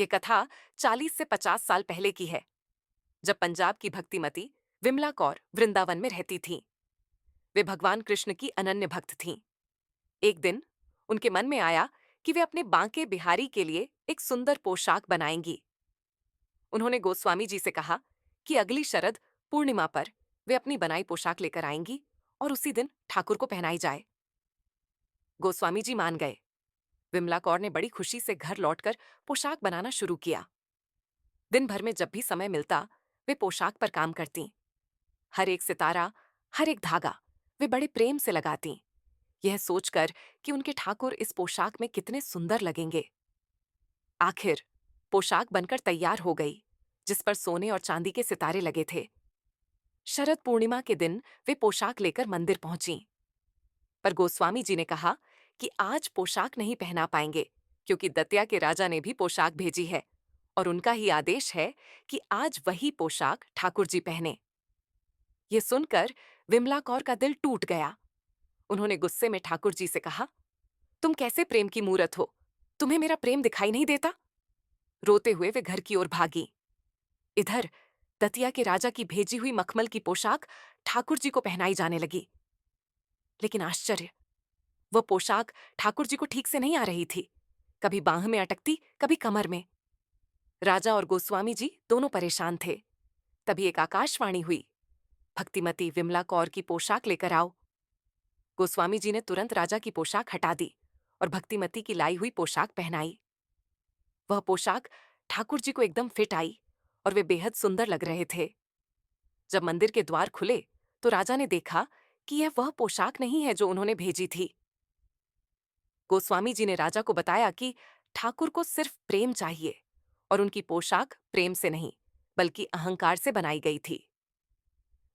ये कथा 40 से 50 साल पहले की है, जब पंजाब की भक्तिमती विमला कौर वृंदावन में रहती थीं। वे भगवान कृष्ण की अनन्य भक्त थीं। एक दिन उनके मन में आया कि वे अपने बांके बिहारी के लिए एक सुंदर पोशाक बनाएंगी। उन्होंने गोस्वामी जी से कहा कि अगली शरद पूर्णिमा पर वे अपनी बनाई पोशाक लेकर आएंगी और उसी दिन ठाकुर को पहनाई जाए। गोस्वामी जी मान गए। विमला कौर ने बड़ी खुशी से घर लौटकर पोशाक बनाना शुरू किया। दिन भर में जब भी समय मिलता वे पोशाक पर काम करती। हर एक सितारा, हर एक धागा वे बड़े प्रेम से लगाती, यह सोचकर कि उनके ठाकुर इस पोशाक में कितने सुंदर लगेंगे। आखिर पोशाक बनकर तैयार हो गई, जिस पर सोने और चांदी के सितारे लगे थे। शरद पूर्णिमा के दिन वे पोशाक लेकर मंदिर पहुंची, पर गोस्वामी जी ने कहा कि आज पोशाक नहीं पहना पाएंगे, क्योंकि दतिया के राजा ने भी पोशाक भेजी है और उनका ही आदेश है कि आज वही पोशाक ठाकुर जी पहने। ये सुनकर विमला कौर का दिल टूट गया। उन्होंने गुस्से में ठाकुर जी से कहा, तुम कैसे प्रेम की मूरत हो? तुम्हें मेरा प्रेम दिखाई नहीं देता? रोते हुए वे घर की ओर भागी। इधर दतिया के राजा की भेजी हुई मखमल की पोशाक ठाकुर जी को पहनाई जाने लगी। लेकिन आश्चर्य, वह पोशाक ठाकुर जी को ठीक से नहीं आ रही थी। कभी बाह में अटकती, कभी कमर में। राजा और गोस्वामी जी दोनों परेशान थे। तभी एक आकाशवाणी हुई, भक्तिमती विमला कौर की पोशाक लेकर आओ। गोस्वामी जी ने तुरंत राजा की पोशाक हटा दी और भक्तिमती की लाई हुई पोशाक पहनाई। वह पोशाक ठाकुर जी को एकदम फिट आई और वे बेहद सुंदर लग रहे थे। जब मंदिर के द्वार खुले तो राजा ने देखा कि यह वह पोशाक नहीं है जो उन्होंने भेजी थी। गोस्वामी जी ने राजा को बताया कि ठाकुर को सिर्फ प्रेम चाहिए और उनकी पोशाक प्रेम से नहीं, बल्कि अहंकार से बनाई गई थी।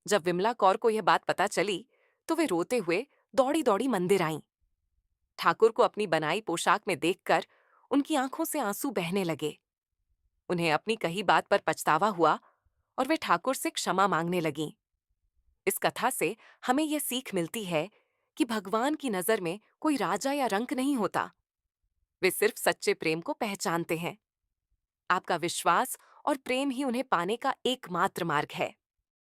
जब विमला कौर को यह बात पता चली तो वे रोते हुए दौड़ी दौड़ी मंदिर आईं। ठाकुर को अपनी बनाई पोशाक में देखकर उनकी आंखों से आंसू बहने लगे। उन्हें अपनी कही बात पर पछतावा हुआ और वे ठाकुर से क्षमा मांगने लगीं। इस कथा से हमें यह सीख मिलती है कि भगवान की नजर में कोई राजा या रंक नहीं होता। वे सिर्फ सच्चे प्रेम को पहचानते हैं। आपका विश्वास और प्रेम ही उन्हें पाने का एकमात्र मार्ग है।